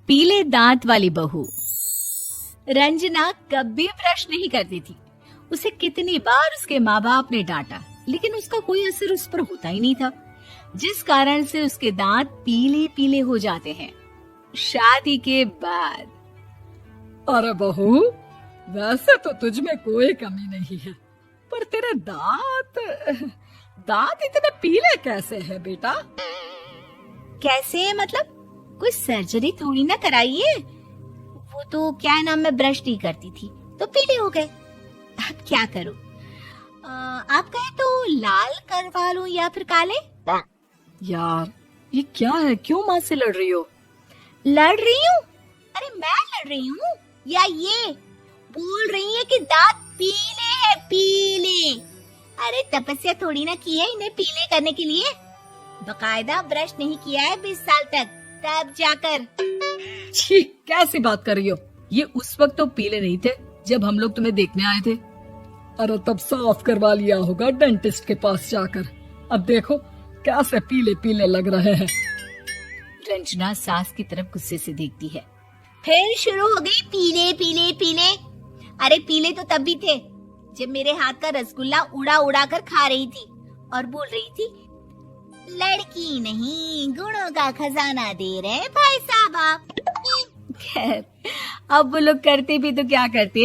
पीले दांत वाली बहू। रंजना कभी ब्रश नहीं करती थी। उसे कितनी बार उसके माँ बाप ने डांटा, लेकिन उसका कोई असर उस पर होता ही नहीं था, जिस कारण से उसके दांत पीले पीले हो जाते हैं। शादी के बाद अरे बहू, वैसे तो तुझ में कोई कमी नहीं है, पर तेरे दांत दांत इतने पीले कैसे है बेटा? कैसे है मतलब? कोई सर्जरी थोड़ी ना कराइए। वो तो क्या नाम, मैं ब्रश नहीं करती थी तो पीले हो गए। अब क्या करूं? आप कहे तो लाल करवा लूं या फिर काले? यार ये क्या है, क्यों माँ से लड़ रही हो? लड़ रही हूँ? अरे मैं लड़ रही हूँ या ये बोल रही है कि दांत पीले हैं, पीले। अरे तपस्या थोड़ी ना की है इन्हें पीले करने के लिए। बकायदा ब्रश नहीं किया है 20 साल तक, तब जाकर। छी, कैसी बात कर रही हो? ये उस वक्त तो पीले नहीं थे जब हम लोग तुम्हें देखने आए थे। अरे तब साफ करवा लिया होगा डेंटिस्ट के पास जाकर। अब देखो कैसे पीले पीले लग रहे हैं। रंजना सास की तरफ गुस्से से देखती है। फिर शुरू हो गई पीले पीले पीले। अरे पीले तो तब भी थे जब मेरे हाथ का रसगुल्ला उड़ा उड़ा कर खा रही थी और बोल रही थी, लड़की नहीं गुणों का खजाना दे रहे भाई साहब आप। खैर, अब वो लोग करते भी तो क्या करते,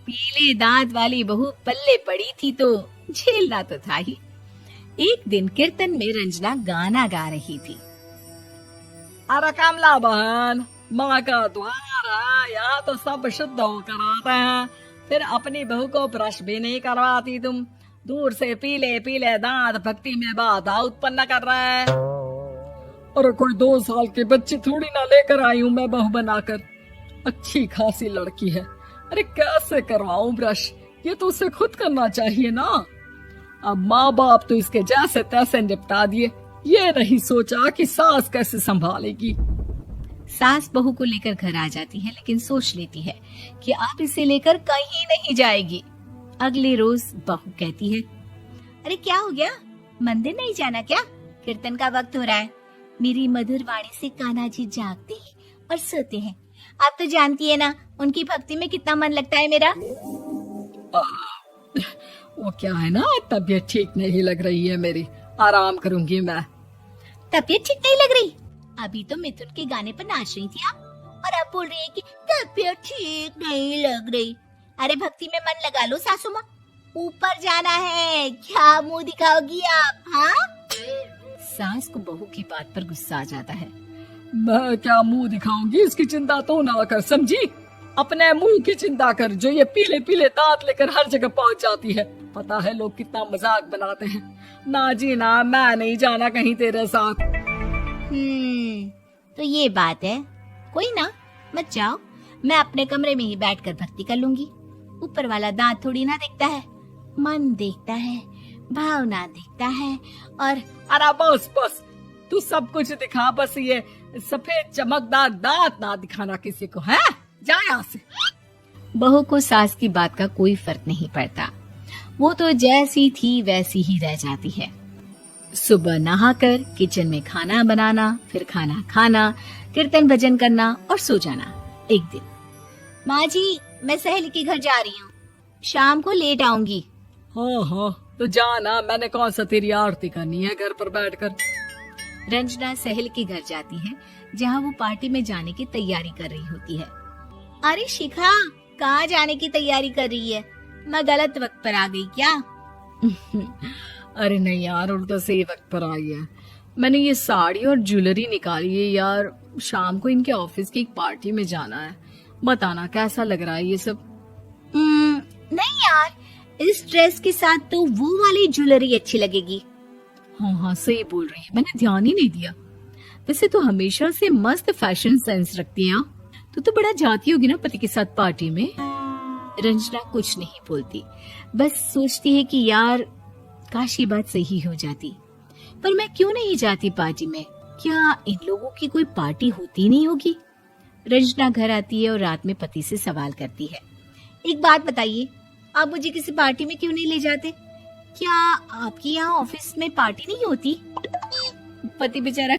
पीले दांत वाली बहू पल्ले पड़ी थी तो झेलना तो था ही। एक दिन कीर्तन में रंजना गाना गा रही थी। अरे कमला बहन, माँ का द्वार है, यहाँ तो सब शुद्ध होकर आते हैं, फिर अपनी बहू को ब्रश भी नहीं करवाती तुम। दूर से पीले पीले दांत भक्ति में बाधा उत्पन्न कर रहा है। अरे कोई 2 साल की बच्ची थोड़ी ना लेकर आई हूँ मैं बहू बनाकर। अच्छी खासी लड़की है, अरे कैसे करवाऊं ब्रश? ये तो उसे खुद करना चाहिए ना। अब माँ बाप तो इसके जैसे तैसे निपटा दिए, ये नहीं सोचा कि सास कैसे संभालेगी। सास बहू को लेकर घर आ जाती है, लेकिन सोच लेती है कि अब इसे लेकर कहीं नहीं जाएगी। अगले रोज बहू कहती है, अरे क्या हो गया, मंदिर नहीं जाना क्या? कीर्तन का वक्त हो रहा है। मेरी मधुर वाणी से कान्हा जी जागते हैं और सोते हैं। आप तो जानती है ना उनकी भक्ति में कितना मन लगता है मेरा। वो क्या है ना, तबीयत ठीक नहीं लग रही है मेरी, आराम करूंगी मैं। तबीयत ठीक नहीं लग रही? अभी तो मिथुन के गाने पर नाच रही थी आप, और अब बोल रही है कि तबीयत ठीक नहीं लग रही। अरे भक्ति में मन लगा लो सासू माँ, ऊपर जाना है, क्या मुंह दिखाओगी आप? हाँ? सास को बहू की बात पर गुस्सा आ जाता है। मैं क्या मुंह दिखाऊंगी, इसकी चिंता तो ना कर, समझी? अपने मुंह की चिंता कर, जो ये पीले पीले दांत लेकर हर जगह पहुंच जाती है। पता है लोग कितना मजाक बनाते हैं। ना जी ना, मैं नहीं जाना कहीं तेरे साथ। तो ये बात है। कोई ना, मत जाओ, मैं अपने कमरे में ही बैठकर भक्ति कर लूंगी। ऊपर वाला दांत थोड़ी ना देखता है, मन देखता है, भावना देखता है। और अरे बस बस, तू सब कुछ दिखा, बस ये सफेद चमकदार दांत ना दिखाना किसी को, है? जा यहाँ से। बहू को सास की बात का कोई फर्क नहीं पड़ता, वो तो जैसी थी वैसी ही रह जाती है। सुबह नहाकर किचन में खाना बनाना, फिर खाना खाना, कीर्तन भजन करना और सो जाना। एक दिन, माँ जी मैं सहेली के घर जा रही हूँ, शाम को लेट आऊंगी। हाँ हाँ तो जाना, मैंने कौन सा तेरी आरती करनी है घर पर बैठकर। रंजना सहेली के घर जाती है, जहाँ वो पार्टी में जाने की तैयारी कर रही होती है। अरे शिखा, कहाँ जाने की तैयारी कर रही है? मैं गलत वक्त पर आ गई क्या? अरे नहीं यार, उल्टा सही वक्त पर आई है। मैंने ये साड़ी और ज्वेलरी निकाली है यार, शाम को इनके ऑफिस की एक पार्टी में जाना है। बताना कैसा लग रहा है ये सब? नहीं यार, इस ड्रेस के साथ तो वो वाली ज्वेलरी अच्छी लगेगी। हाँ हाँ सही बोल रही है, मैंने ध्यान ही नहीं दिया। वैसे तो हमेशा से मस्त फैशन सेंस रखती है। तो बड़ा जाती होगी ना पति के साथ पार्टी में। रंजना कुछ नहीं बोलती, बस सोचती है कि यार काश ये बात सही हो जाती। पर मैं क्यों नहीं जाती पार्टी में? क्या इन लोगों की कोई पार्टी होती नहीं होगी? रंजना घर आती है और रात में पति से सवाल करती है, एक बात बताइए, आप मुझे किसी पार्टी में क्यों नहीं ले जाते? क्या आपकी यहाँ ऑफिस में पार्टी नहीं होती? पति बेचारा